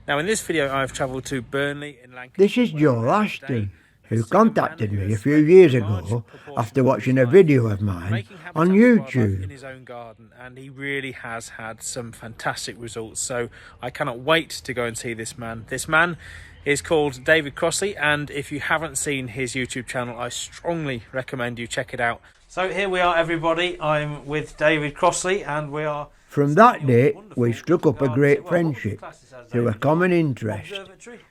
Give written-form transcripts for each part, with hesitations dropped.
Now in this video I've travelled to Burnley in Lancashire. This is Joel Ashton, who contacted me a few years ago after watching a video of mine on YouTube. In his own garden, and he really has had some fantastic results, so I cannot wait to go and see this man. This man is called David Crossley, and if you haven't seen his YouTube channel, I strongly recommend you check it out. So here we are, everybody. I'm with David Crossley, and we are... From that day, we struck up a great friendship through a common interest,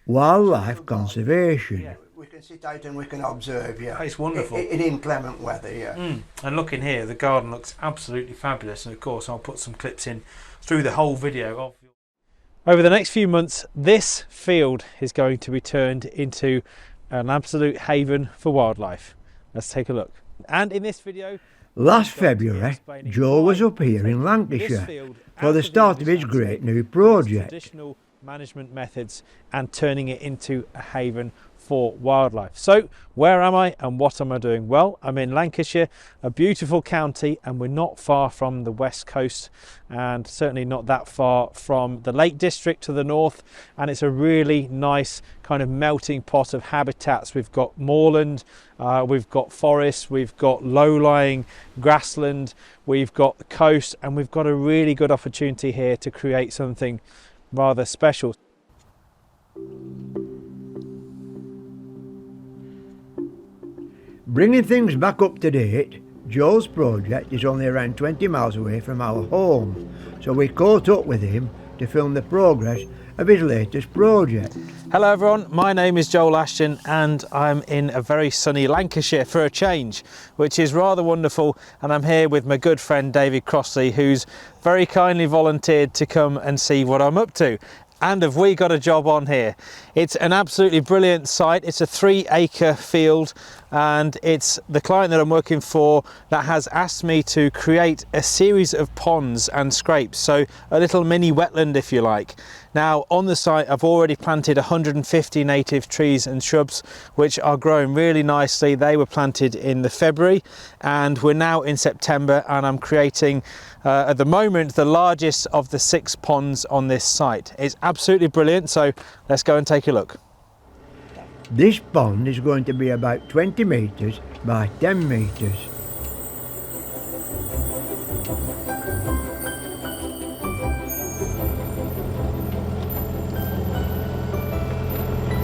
wildlife conservation. Yeah, we can sit out and we can observe, yeah. It's wonderful. In inclement weather, yeah. And look in here, the garden looks absolutely fabulous, and of course I'll put some clips in through the whole video. Over the next few months, this field is going to be turned into an absolute haven for wildlife. Let's take a look. And in this video, last February, Joe was up here in Lancashire for the start of his great new project. Traditional management methods and turning it into a haven for wildlife. So where am I and what am I doing? Well, I'm in Lancashire, a beautiful county, and we're not far from the west coast and certainly not that far from the Lake District to the north, and it's a really nice kind of melting pot of habitats. We've got moorland, we've got forest, we've got low-lying grassland, we've got the coast, and we've got a really good opportunity here to create something rather special. Bringing things back up to date, Joe's project is only around 20 miles away from our home, so we caught up with him to film the progress of his latest project. Hello everyone, my name is Joel Ashton and I'm in a very sunny Lancashire for a change, which is rather wonderful, and I'm here with my good friend David Crossley, who's very kindly volunteered to come and see what I'm up to. And have we got a job on here? It's an absolutely brilliant site. It's a 3-acre field, and it's the client that I'm working for that has asked me to create a series of ponds and scrapes, so a little mini wetland if you like. Now on the site I've already planted 150 native trees and shrubs which are growing really nicely. They were planted in the February and we're now in September, and I'm creating at the moment the largest of the 6 ponds on this site. It's absolutely brilliant, so let's go and take a look. This pond is going to be about 20 metres by 10 metres.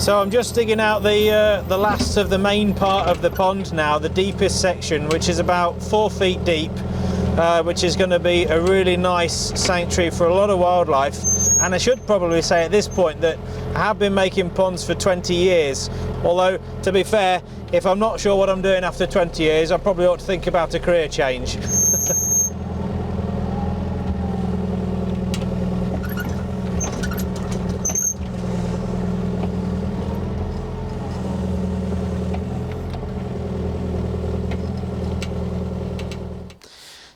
So I'm just digging out the last of the main part of the pond now, the deepest section, which is about 4 feet deep, which is going to be a really nice sanctuary for a lot of wildlife. And I should probably say at this point that I have been making ponds for 20 years, although to be fair, if I'm not sure what I'm doing after 20 years, I probably ought to think about a career change.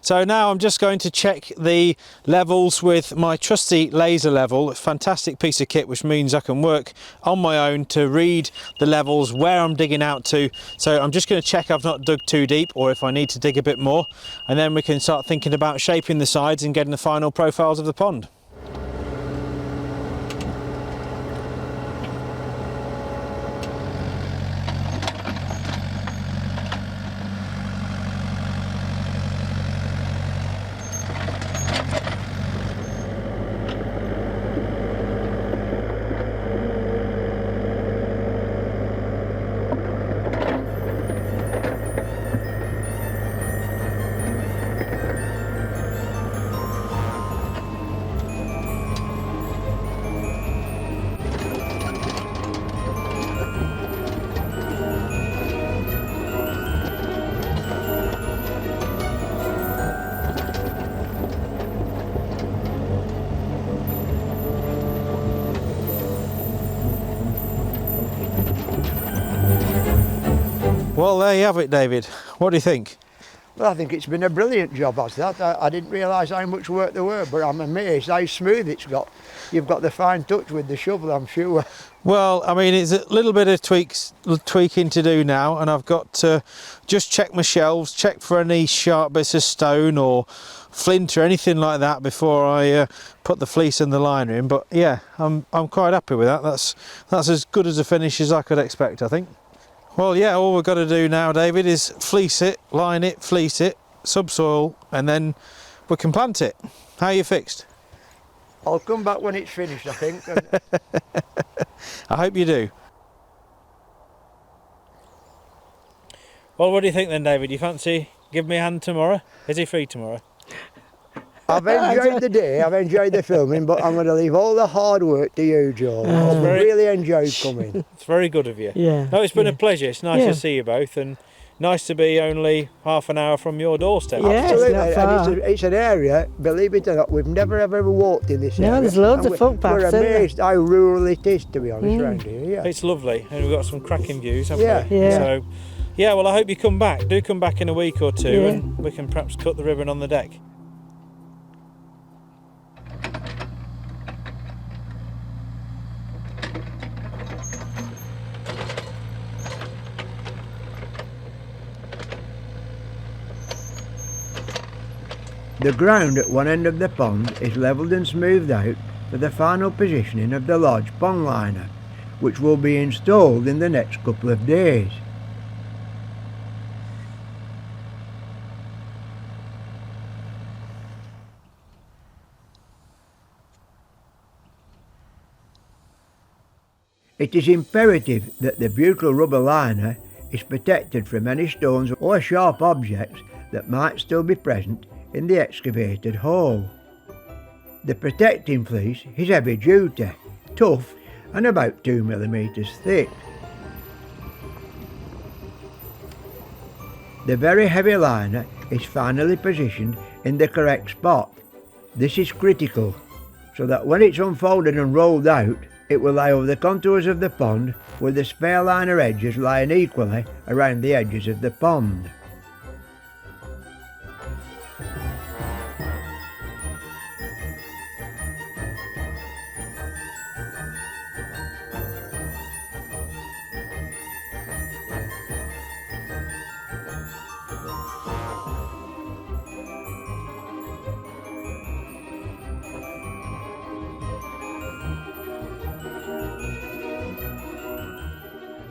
So now I'm just going to check the levels with my trusty laser level, a fantastic piece of kit which means I can work on my own to read the levels where I'm digging out to. So I'm just going to check I've not dug too deep, or if I need to dig a bit more, and then we can start thinking about shaping the sides and getting the final profiles of the pond. Well, there you have it, David. What do you think? Well, I think it's been a brilliant job, has that. I didn't realise how much work there were, but I'm amazed how smooth it's got. You've got the fine touch with the shovel, I'm sure. Well, I mean, it's a little bit of tweaking to do now, and I've got to just check my shelves, check for any sharp bits of stone or flint or anything like that before I put the fleece and the liner in. But yeah, I'm quite happy with that. That's as good as a finish as I could expect, I think. Well, yeah, all we've got to do now, David, is fleece it, line it, fleece it, subsoil, and then we can plant it. How are you fixed? I'll come back when it's finished, I think. I hope you do. Well, what do you think then, David? You fancy give me a hand tomorrow? Is he free tomorrow? I've enjoyed the day, I've enjoyed the filming, but I'm going to leave all the hard work to you, Joel. I've really enjoyed coming. It's very good of you. Yeah. No, it's been a pleasure. It's nice to see you both, and nice to be only half an hour from your doorstep. Yeah, Absolutely, it's not far. and it's an area, believe it or not, we've never ever walked in this area. No, there's loads and of footpaths, We're isn't there? amazed how rural it is, to be honest, around here. Yeah. It's lovely, and we've got some cracking views, haven't we? Yeah. So, yeah, well, I hope you come back. Do come back in a week or two, Yeah. and we can perhaps cut the ribbon on the deck. The ground at one end of the pond is levelled and smoothed out for the final positioning of the large pond liner, which will be installed in the next couple of days. It is imperative that the butyl rubber liner is protected from any stones or sharp objects that might still be present in the excavated hole. The protecting fleece is heavy duty, tough and about 2 mm thick. The very heavy liner is finally positioned in the correct spot. This is critical, so that when it's unfolded and rolled out, it will lie over the contours of the pond with the spare liner edges lying equally around the edges of the pond.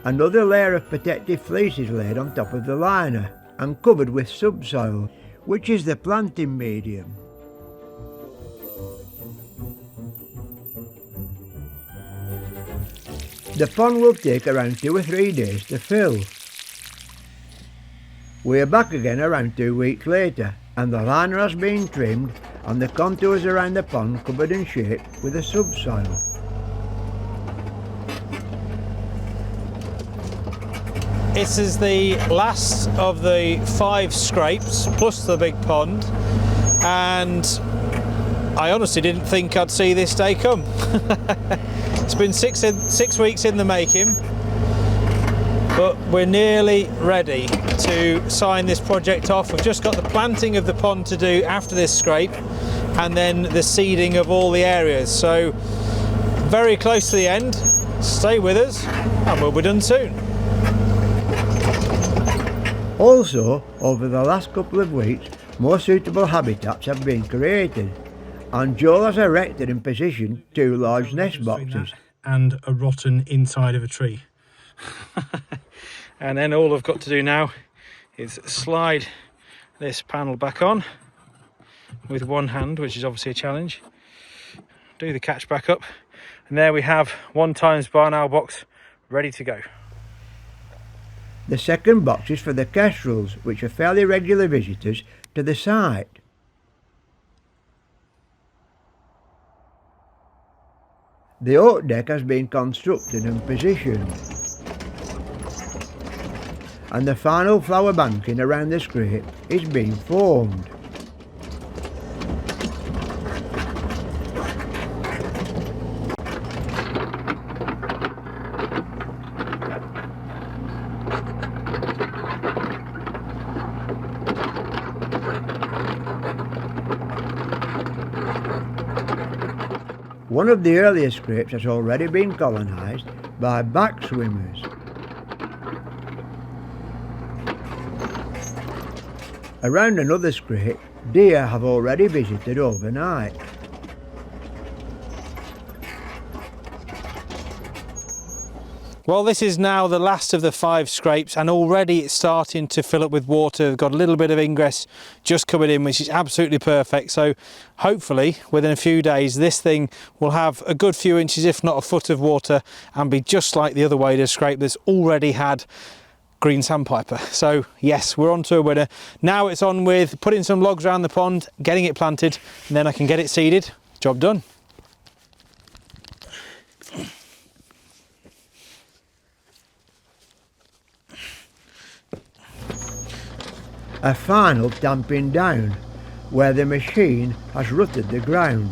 Another layer of protective fleece is laid on top of the liner and covered with subsoil, which is the planting medium. The pond will take around 2 or 3 days to fill. We are back again around 2 weeks later, and the liner has been trimmed and the contours around the pond covered and shaped with the subsoil. This is the last of the 5 scrapes plus the big pond, and I honestly didn't think I'd see this day come. It's been 6 weeks in the making, but we're nearly ready to sign this project off. We've just got the planting of the pond to do after this scrape, and then the seeding of all the areas. So very close to the end. Stay with us and we'll be done soon. Also, over the last couple of weeks, more suitable habitats have been created, and Joel has erected and positioned 2 large nest boxes. And a rotten inside of a tree. And then all I've got to do now is slide this panel back on with one hand, which is obviously a challenge. Do the catch back up, and there we have 1x barn owl box ready to go. The second box is for the kestrels, which are fairly regular visitors to the site. The oak deck has been constructed and positioned, and the final flower banking around the scrape is being formed. One of the earlier scrapes has already been colonised by backswimmers. Around another scrape, deer have already visited overnight. Well, this is now the last of the 5 scrapes, and already it's starting to fill up with water. We've got a little bit of ingress just coming in, which is absolutely perfect. So hopefully within a few days this thing will have a good few inches, if not a foot of water, and be just like the other waders scrape that's already had green sandpiper. So yes, we're on to a winner. Now it's on with putting some logs around the pond, getting it planted, and then I can get it seeded. Job done. A final damping down, where the machine has rutted the ground.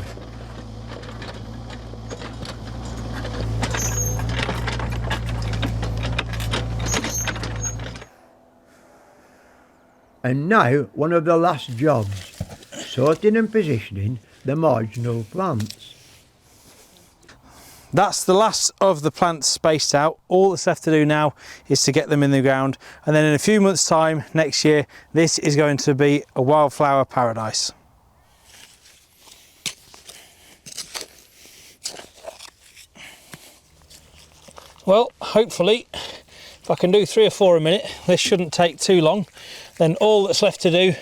And now one of the last jobs, sorting and positioning the marginal plants. That's the last of the plants spaced out. All that's left to do now is to get them in the ground, and then in a few months' time next year this is going to be a wildflower paradise. Well, hopefully if I can do 3 or 4 a minute, this shouldn't take too long. Then all that's left to do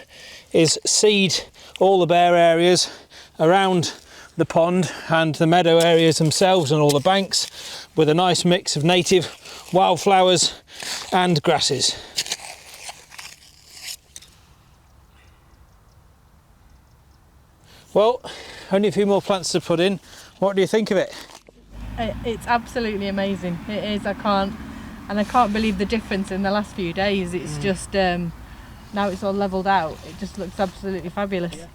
is seed all the bare areas around the pond and the meadow areas themselves and all the banks with a nice mix of native wildflowers and grasses. Well, only a few more plants to put in. What do you think of it? It's absolutely amazing. It is. I can't believe the difference in the last few days. It's just now it's all levelled out. It just looks absolutely fabulous. Yeah.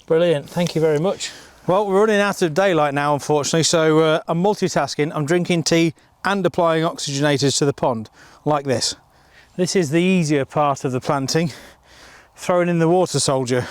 Brilliant. Thank you very much. Well, we're running out of daylight now, unfortunately, so I'm multitasking. I'm drinking tea and applying oxygenators to the pond, like this. This is the easier part of the planting, throwing in the water soldier.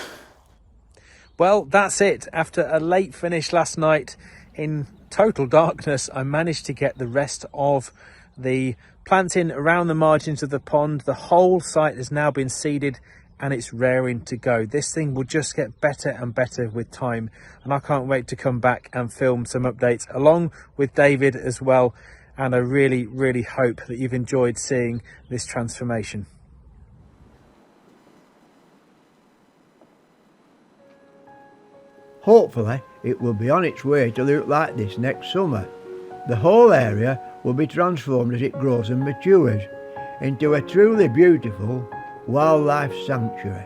Well, that's it. After a late finish last night in total darkness, I managed to get the rest of the planting around the margins of the pond. The whole site has now been seeded and it's raring to go. This thing will just get better and better with time, and I can't wait to come back and film some updates along with David as well. And I really hope that you've enjoyed seeing this transformation. Hopefully it will be on its way to look like this next summer. The whole area will be transformed as it grows and matures into a truly beautiful wildlife sanctuary.